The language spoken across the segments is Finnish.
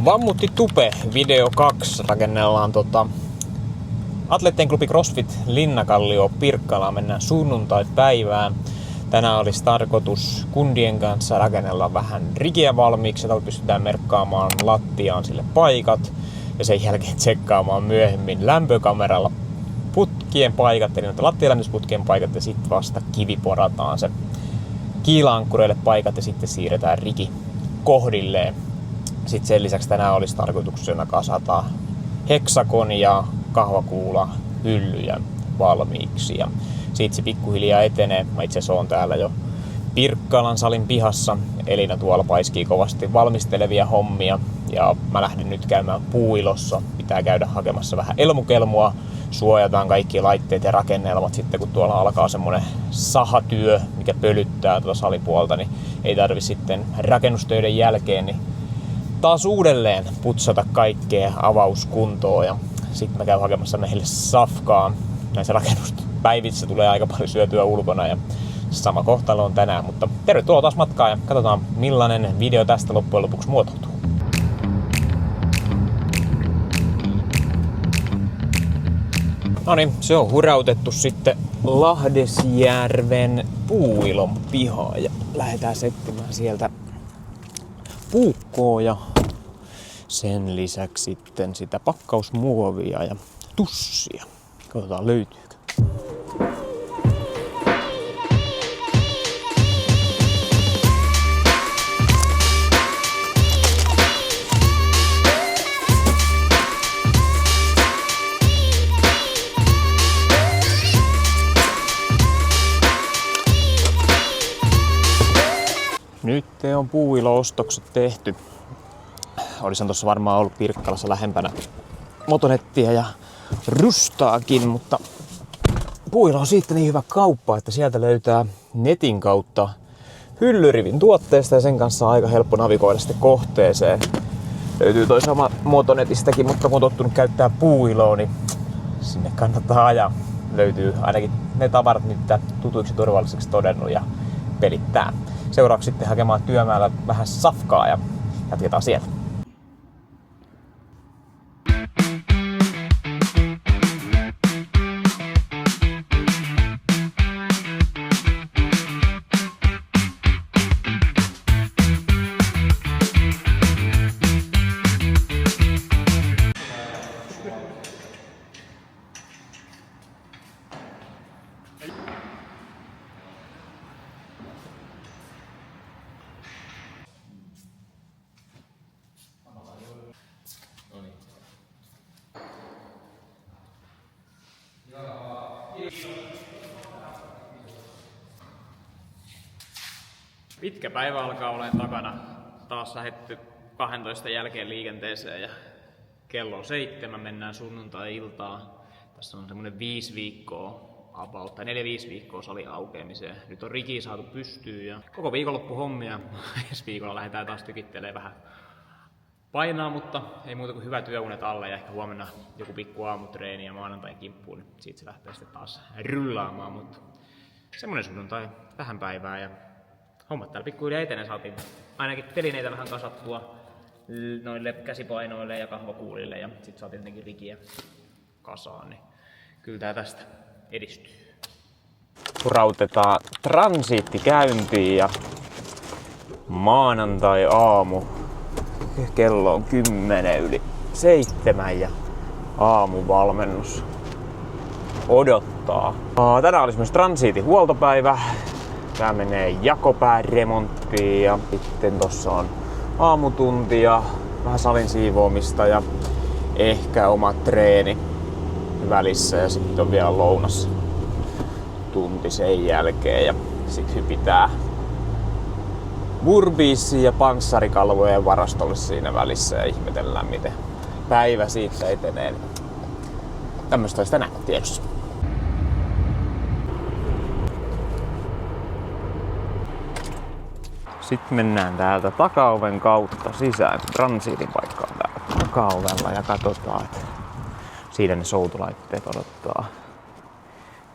Vammutti Tupe video 2 rakennellaan Atleettien klubi CrossFit Linnakallio Pirkkalaan. Mennään sunnuntai-päivään. Tänään olisi tarkoitus kundien kanssa rakennella vähän rigiä valmiiksi, että pystytään merkkaamaan lattiaan sille paikat ja sen jälkeen tsekkaamaan myöhemmin lämpökameralla putkien paikat, eli lattialämmitysputkien paikat, ja sitten vasta kiviporataan se kiila-ankkureille paikat ja sitten siirretään rigi kohdilleen. Sitten sen lisäksi tänään olisi tarkoituksena kasata heksakonia, kahvakuula, hyllyjä valmiiksi. Ja siitä se pikkuhiljaa etenee. Mä itse asiassa oon täällä jo Pirkkalan salin pihassa. Elina tuolla paiskii kovasti valmistelevia hommia. Ja mä lähden nyt käymään puuilossa. Pitää käydä hakemassa vähän elmukelmua. Suojataan kaikki laitteet ja rakennelmat sitten, kun tuolla alkaa semmonen sahatyö, mikä pölyttää tuota salipuolta, niin ei tarvi sitten rakennustöiden jälkeen niin taas uudelleen putsata kaikkea avauskuntoon. Ja sitten mä käyn hakemassa meille safkaa. Näissä rakennuspäivissä tulee aika paljon syötyä ulkona ja sama kohtalo on tänään. Mutta tervetuloa taas matkaan ja katsotaan millainen video tästä loppujen lopuksi muotoutuu. No niin, se on hurautettu sitten Lahdesjärven puuilon pihaan ja lähdetään settimään sieltä puukkoa ja sen lisäksi sitten sitä pakkausmuovia ja tussia. Katsotaan löytyykö. Nyt on puuilo-ostokset tehty. Olisin tuossa varmaan ollut Pirkkalassa lähempänä Motonettia ja Rustaakin, mutta puuilo on siitä niin hyvä kauppa, että sieltä löytää netin kautta hyllyrivin tuotteesta ja sen kanssa on aika helppo navigoida sitten kohteeseen. Löytyy toi sama Motonetistäkin, mutta kun on tottunut käyttää puuiloa, niin sinne kannattaa ajaa. Löytyy ainakin ne tavarat, mitä tutuiksi ja turvalliseksi todennut ja pelittää. Seuraavaksi sitten hakemaan työmäärä vähän safkaa ja jatketaan siellä. Pitkä päivä alkaa olemaan takana. Taas lähdetty 12 jälkeen liikenteeseen ja kello on 7, mennään sunnuntai-iltaan. Tässä on semmonen 5 viikkoa about, tai 4-5 viikkoa salin aukeamiseen. Nyt on rigi saatu pystyyn ja koko viikonloppu hommia. Ensi viikolla lähdetään taas tykittelemään vähän painaa, mutta ei muuta kuin hyvä työunet alle ja ehkä huomenna joku pikku aamutreeni ja maanantain kimppuun. Niin siitä se lähtee sitten taas rullaamaan, mutta semmonen sunnuntai tähän päivään ja hommat täällä pikkuhiljaa etenee. Saatiin ainakin telineitä vähän kasattua noille käsipainoille ja kahvakuulille ja sit saatiin jotenkin rigiä kasaan, niin kyllä tää tästä edistyy. Rautetaan transiitti käyntiin ja maanantai-aamu. Kello on 7:10 ja aamuvalmennus odottaa. Tänään olisi myös transiitin huoltopäivä. Tää menee jakopään remonttiin ja sitten tossa on aamutunti ja vähän salin siivoamista ja ehkä oma treeni välissä ja sitten on vielä lounas tunti sen jälkeen ja sit hypitään Burbiisiin ja panssarikalvojen varastolle siinä välissä ja ihmetellään miten päivä siitä etenee. Tämmöstä olisi tänään tiedossa. Sitten mennään täältä takaoven kautta sisään. Transiitin paikka on täällä takaovella ja katsotaan, että siinä ne soutulaitteet odottaa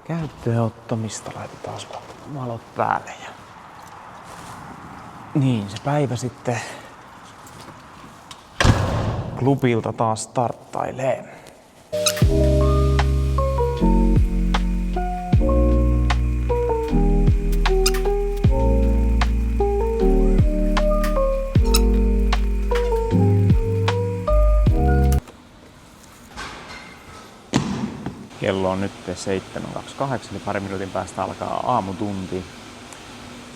käyttöön ottamista. Laitetaan valot päälle. Ja niin, se päivä sitten klubilta taas starttailee. Kello on nyt 7.28, eli pari minuutin päästä alkaa aamutunti.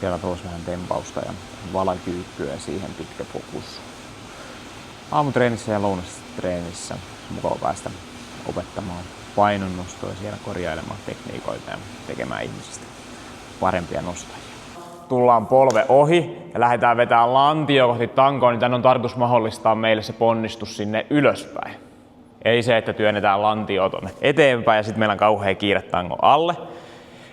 Siellä tuossa vähän tempausta ja valakyykkyä ja siihen pitkä fokus. Aamutreenissä ja lounastreenissä mukava päästä opettamaan painonnostoa ja siellä korjailemaan tekniikoita ja tekemään ihmisistä parempia nostajia. Tullaan polve ohi ja lähdetään vetämään lantio kohti tankoa, niin tän on tarkoitus mahdollistaa meille se ponnistus sinne ylöspäin. Ei se, että työnnetään lantioa tonne eteenpäin ja sitten meillä on kauhea kiire tangon alle.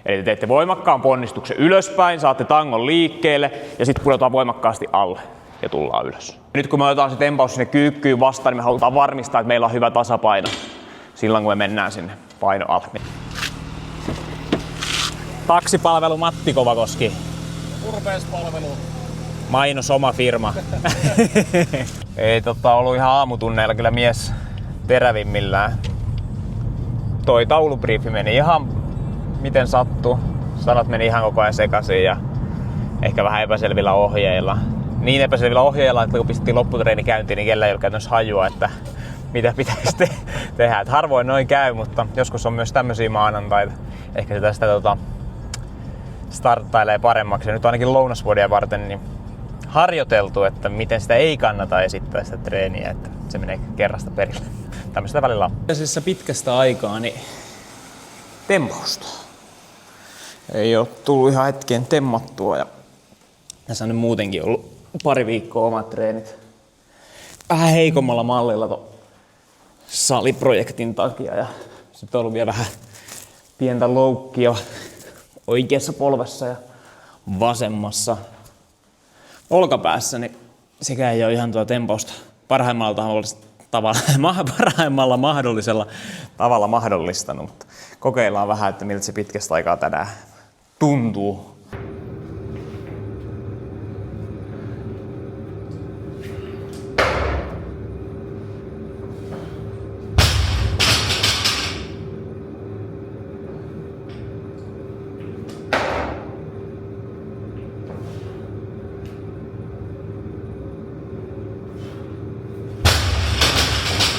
Eli te teette voimakkaan ponnistuksen ylöspäin, saatte tangon liikkeelle ja sitten pudotaan voimakkaasti alle ja tullaan ylös. Nyt kun me otetaan se tempaus sinne kyykkyyn vastaan, niin me halutaan varmistaa, että meillä on hyvä tasapaino silloin, kun me mennään sinne paino alle. Taksipalvelu Matti Kovakoski. Urbeespalvelu. Mainos oma firma. Ei ollut ihan aamutunneilla kyllä mies terävimmillään. Toi taulubriifi meni ihan miten sattuu. Sanat meni ihan koko ajan sekaisin ja ehkä vähän epäselvillä ohjeilla. Niin epäselvillä ohjeilla, että kun pistettiin lopputreeni käyntiin, niin kellä ei ole käytännössä hajua, että mitä pitäisi tehdä. Et harvoin noin käy, mutta joskus on myös tämmöisiä maanantaita. Ehkä se tästä starttailee paremmaksi. Ja nyt ainakin lounasvuodia varten niin harjoiteltu, että miten sitä ei kannata esittää sitä treeniä, että se menee kerrasta perille. Tämmöistä välillä on. Tässä pitkästä aikaa niin Tempausta. Ei oo tullut ihan hetkeen temmattua ja tässä on nyt muutenkin ollut pari viikkoa omat treenit vähän heikommalla mallilla ton saliprojektin takia ja sitten on ollut vielä vähän pientä loukkia oikeassa polvessa ja vasemmassa olkapäässä, niin sekä ei ole ihan tempausta parhaimmalla mahdollisella tavalla mahdollistanut, mutta kokeillaan vähän, että miltä se pitkästä aikaa tänään tuntuu.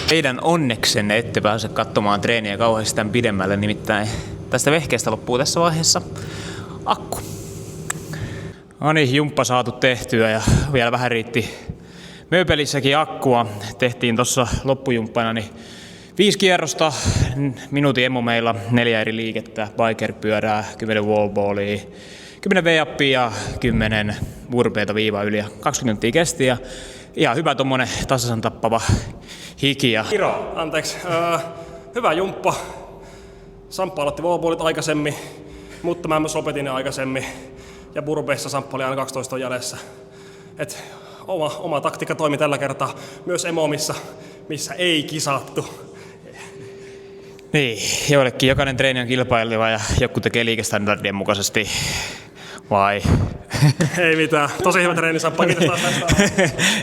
Teidän onneksenne ette pääse katsomaan treeniä kauheasti tämän pidemmälle, nimittäin tästä vehkeestä loppuu tässä vaiheessa akku. No niin, jumppa saatu tehtyä ja vielä vähän riitti mööpelissäkin akkua. Tehtiin tuossa loppujumppana niin 5 kierrosta, minuutin emomeilla 4 eri liikettä, biker-pyörää, 10 wallballia, 10 V-uppia ja 10 burpeita viivaa yli ja 20 minuuttia kesti ja ihan hyvä tommonen tasaisen tappava hiki. Kiro, anteeksi. Hyvä jumppa. Samppa aloitti wallballit aikaisemmin, mutta mä myös lopetin ne aikaisemmin. Ja burpeissa Samppa oli aina 12 jäljessä. Et oma taktiikka toimi tällä kertaa myös emomissa, missä ei kisattu. Niin, joillekin jokainen treeni on kilpaileva ja joku tekee liikestandardien mukaisesti. Vai? Ei mitään. Tosi hyvä treeni, Samppa. Kiitos taas tästä.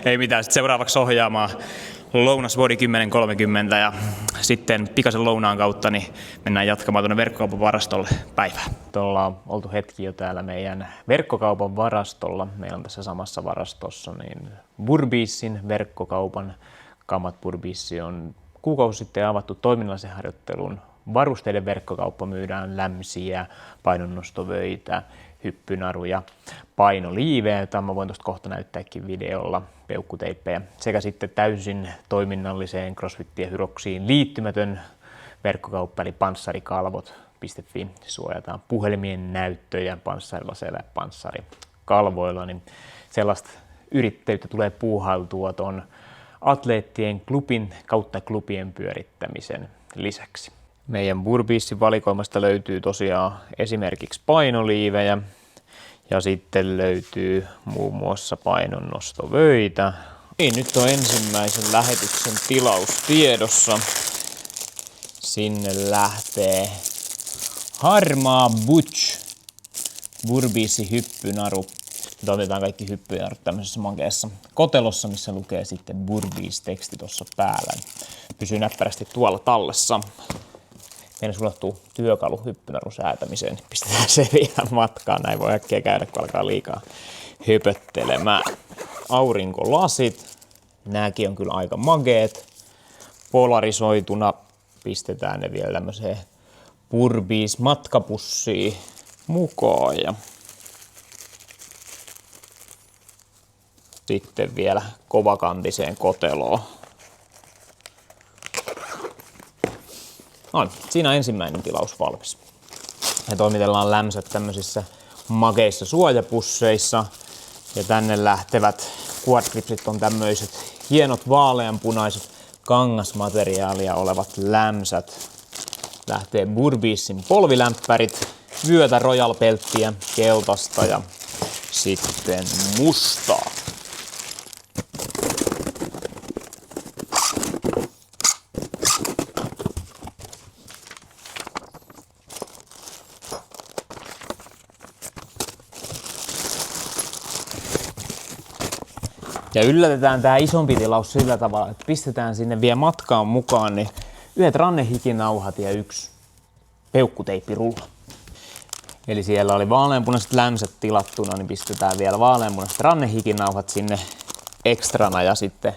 Ei mitään. Sitten seuraavaksi ohjaamaan lounasvuodi 10.30 ja sitten pikaisen lounaan kautta niin mennään jatkamaan tuonne verkkokaupan varastolle päivää. Ollaan oltu hetki jo täällä meidän verkkokaupan varastolla. Meillä on tässä samassa varastossa niin Burbeessin verkkokaupan kamat. Burbeessi on kuukausi sitten avattu toiminnallisen harjoittelun varusteiden verkkokauppa. Myydään lämsiä, painonnostovöitä, hyppynaruja, painoliivejä, jota mä voin tuosta kohta näyttääkin videolla, peukkuteippejä, sekä sitten täysin toiminnalliseen CrossFit ja Hyroxiin liittymätön verkkokauppa, eli panssarikalvot.fi, suojataan puhelimien näyttöjä panssarilaseilla ja panssarikalvoilla, niin sellaista yrittäjyyttä tulee puuhailtua tuon atleettien klubin kautta klubien pyörittämisen lisäksi. Meidän Burbeessin valikoimasta löytyy tosiaan esimerkiksi painoliivejä ja sitten löytyy muun muassa painonnostovöitä. Niin, nyt on ensimmäisen lähetyksen tilaus tiedossa. Sinne lähtee harmaa Butch Burbeessin hyppynaru Nyt otetaan kaikki hyppyjarrut tämmöisessä makeassa kotelossa, missä lukee sitten Burbees-teksti tuossa päällä. Pysyy näppärästi tuolla tallessa. Meidän sulottuu työkalu hyppynarun säätämiseen, niin pistetään se vielä matkaan. Näin voi äkkiä käydä, kun alkaa liikaa höpöttelemään. Aurinkolasit. Nääkin on kyllä aika mageet. Polarisoituna pistetään ne vielä tämmöiseen Burbees matkapussiin mukaan. Ja sitten vielä kovakantiseen koteloon. No, siinä on ensimmäinen tilaus valmis. Me toimitellaan lämpöt tämmöisissä makeissa suojapusseissa. Ja tänne lähtevät quadripsit on tämmöiset hienot vaaleanpunaiset kangasmateriaalia olevat lämsät. Lähtee Burbeesin polvilämpärit, vyötä Royal Pelttiä, keltaista ja sitten mustaa. Ja yllätetään tää isompi tilaus sillä tavalla, että pistetään sinne vielä matkaan mukaan niin yhdet rannehikinauhat ja yksi peukkuteipirulla. Eli siellä oli vaaleanpunaiset lämsät tilattuna, niin pistetään vielä vaaleanpunaiset rannehikinauhat sinne ekstrana ja sitten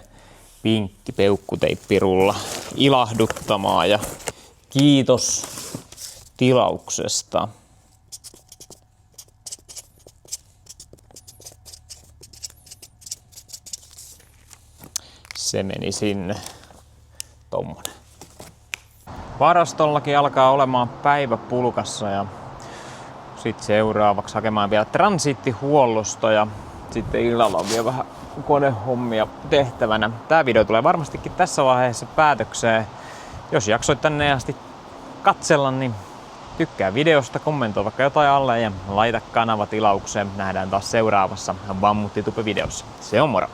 pinkki peukkuteipirulla ilahduttamaan. Ja kiitos tilauksesta. Se meni sinne. Tommonen. Varastollakin alkaa olemaan päivä pulkassa ja sitten seuraavaksi hakemaan vielä transiittihuollosta ja sitten illalla on vielä vähän konehommia tehtävänä. Tää video tulee varmastikin tässä vaiheessa päätökseen. Jos jaksoit tänne asti katsella, niin tykkää videosta, kommentoi vaikka jotain alle ja laita kanava tilaukseen. Nähdään taas seuraavassa Vammuttitupe-videossa. Se on moro!